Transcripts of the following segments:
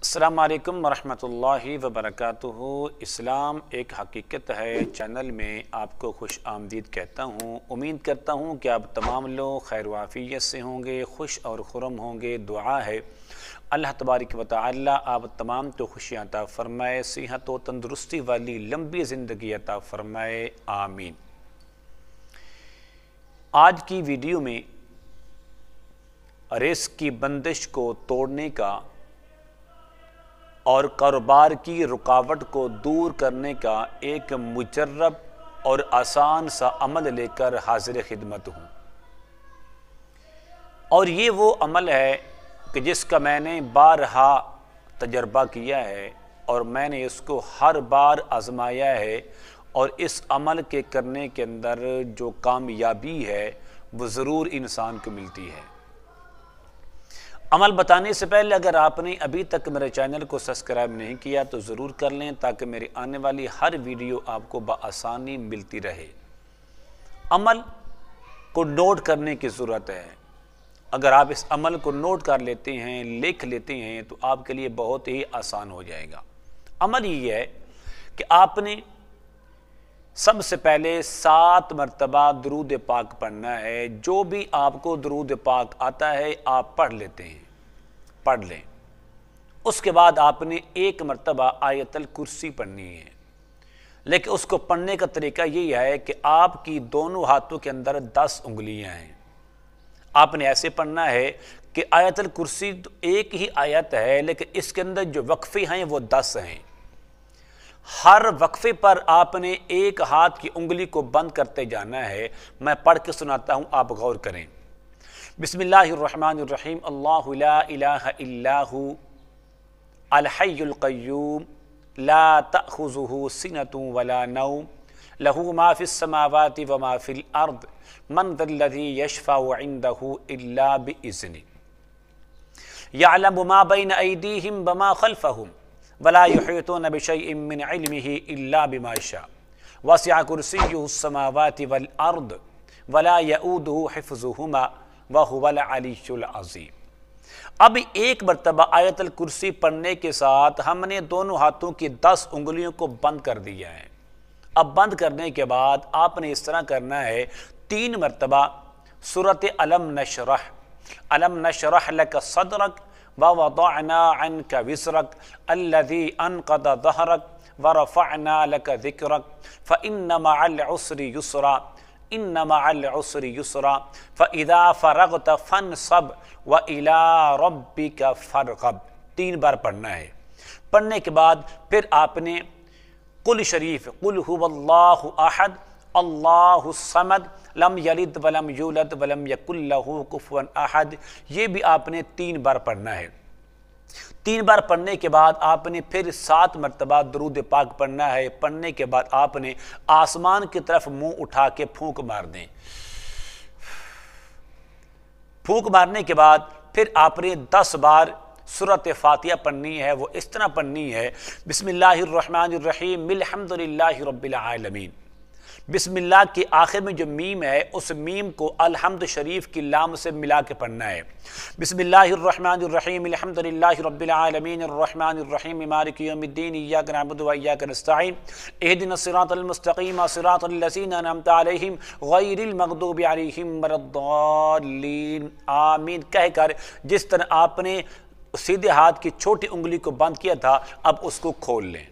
السلام علیکم ورحمۃ اللہ وبرکاتہ۔ اسلام ایک حقیقت ہے چینل میں آپ کو خوش آمدید کہتا ہوں۔ امید کرتا ہوں کہ آپ تمام لوگ خیر و عافیت سے ہوں گے، خوش اور خرم ہوں گے۔ دعا ہے اللہ تبارک و تعالی آپ تمام تو خوشیاں عطا فرمائے، صحت و تندرستی والی لمبی زندگی عطا فرمائے، آمین۔ آج کی ویڈیو میں رزق کی بندش کو توڑنے کا اور کاروبار کی رکاوٹ کو دور کرنے کا ایک مجرب اور آسان سا عمل لے کر حاضر خدمت ہوں، اور یہ وہ عمل ہے کہ جس کا میں نے بارہا تجربہ کیا ہے اور میں نے اس کو ہر بار آزمایا ہے، اور اس عمل کے کرنے کے اندر جو کامیابی ہے وہ ضرور انسان کو ملتی ہے۔ عمل بتانے سے پہلے اگر آپ نے ابھی تک میرے چینل کو سبسکرائب نہیں کیا تو ضرور کر لیں، تاکہ میری آنے والی ہر ویڈیو آپ کو بآسانی ملتی رہے۔ عمل کو نوٹ کرنے کی ضرورت ہے۔ اگر آپ اس عمل کو نوٹ کر لیتے ہیں، لکھ لیتے ہیں، تو آپ کے لیے بہت ہی آسان ہو جائے گا۔ عمل یہ ہے کہ آپ نے سب سے پہلے 7 مرتبہ درود پاک پڑھنا ہے۔ جو بھی آپ کو درود پاک آتا ہے آپ پڑھ لیتے ہیں، پڑھ لیں۔ اس کے بعد آپ نے 1 مرتبہ آیت الکرسی پڑھنی ہے، لیکن اس کو پڑھنے کا طریقہ یہی ہے کہ آپ کی دونوں ہاتھوں کے اندر 10 انگلیاں ہیں۔ آپ نے ایسے پڑھنا ہے کہ آیت الکرسی ایک ہی آیت ہے، لیکن اس کے اندر جو وقفے ہیں وہ 10 ہیں۔ ہر وقفے پر آپ نے ایک ہاتھ کی انگلی کو بند کرتے جانا ہے۔ میں پڑھ کے سناتا ہوں، آپ غور کریں۔ بسم اللہ الرحمن الرحیم۔ اللہ لا الہ الا ہو الحی القیوم لا تأخذہ سنۃ ولا نوم لہ ما فی السماوات وما فی الارض من ذا الذی یشفع عندہ الا بإذنہ یعلم ما بین ایدیہم وما خلفہم ولا يحيطون بشيء من علمه إلا بما شاء وسع كرسيه السماوات والأرض ولا يؤوده حفظهما وهو العلي العظيم۔ اب ایک مرتبہ آیت الکرسی پڑھنے کے ساتھ ہم نے دونوں ہاتھوں کی 10 انگلیوں کو بند کر دیا ہے۔ اب بند کرنے کے بعد آپ نے اس طرح کرنا ہے، 3 مرتبہ سورۃ علم نشرح لک صدرک وَوَضَعْنَا عَنْكَ وِزْرَكَ الَّذِي أَنْقَضَ ظَهْرَكَ وَرَفَعْنَا لَكَ ذِكْرَكَ فَإِنَّ مَعَ الْعُسْرِ يُسْرًا إِنَّ مَعَ الْعُسْرِ يُسْرًا فَإِذَا فَرَغْتَ فَانْصَبْ وَإِلَىٰ رَبِّكَ فَارْغَب۔ 3 بار پڑھنا ہے۔ پڑھنے کے بعد پھر آپ نے قل شریف، قل هو اللہ احد اللہ الصمد لم یلد ولم یولد ولم یکن لہ کفوا احد، یہ بھی آپ نے 3 بار پڑھنا ہے۔ 3 بار پڑھنے کے بعد آپ نے پھر 7 مرتبہ درود پاک پڑھنا ہے۔ پڑھنے کے بعد آپ نے آسمان کی طرف منہ اٹھا کے پھونک مار دیں۔ پھونک مارنے کے بعد پھر آپ نے 10 بار سورۃ فاتحہ پڑھنی ہے۔ وہ اس طرح پڑھنی ہے، بسم اللہ الرحمن الرحیم الحمدللہ رب العالمین۔ بسم اللہ کے آخر میں جو میم ہے، اس میم کو الحمد شریف کی لام سے ملا کے پڑھنا ہے۔ بسم اللہ الرحمن الرحیم الحمدللہ رب العالمین الرحمن الرحیم مالک یوم الدین ایاک نعبد و ایاک نستعین اہدنا الصراط المستقیم صراط الذین انعمت علیہم غیر المغضوب علیہم ولا الضالین، آمین کہہ کر جس طرح آپ نے سیدھے ہاتھ کی چھوٹی انگلی کو بند کیا تھا، اب اس کو کھول لیں۔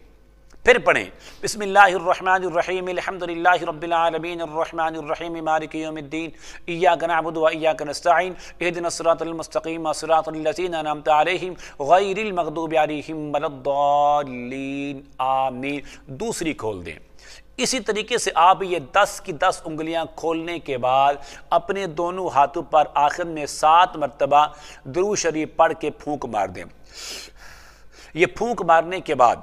پھر پڑھیں، بسم اللہ الرحمن الرحیم الحمدللہ رب العالمین الرحمن الرحیم مالک یوم الدین ایاک نعبد و ایاک نستعین اہدنا الصراط المستقیم صراط الذین انعمت علیہم غیر المغضوب علیہم ولا الضالین، آمین۔ دوسری کھول دیں۔ اسی طریقے سے آپ یہ 10 کی 10 انگلیاں کھولنے کے بعد اپنے دونوں ہاتھوں پر آخر میں 7 مرتبہ درود شریف پڑھ کے پھونک مار دیں۔ یہ پھونک مارنے کے بعد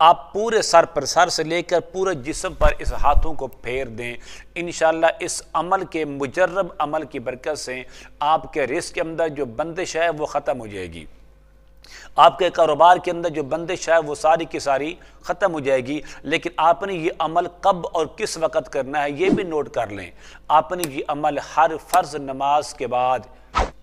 آپ پورے سر پر، سر سے لے کر پورے جسم پر اس ہاتھوں کو پھیر دیں۔ انشاءاللہ اس عمل کے مجرب عمل کی برکت سے آپ کے رزق کے اندر جو بندش ہے وہ ختم ہو جائے گی۔ آپ کے کاروبار کے اندر جو بندش ہے وہ ساری کی ساری ختم ہو جائے گی۔ لیکن آپ نے یہ عمل کب اور کس وقت کرنا ہے یہ بھی نوٹ کر لیں۔ آپ نے یہ عمل ہر فرض نماز کے بعد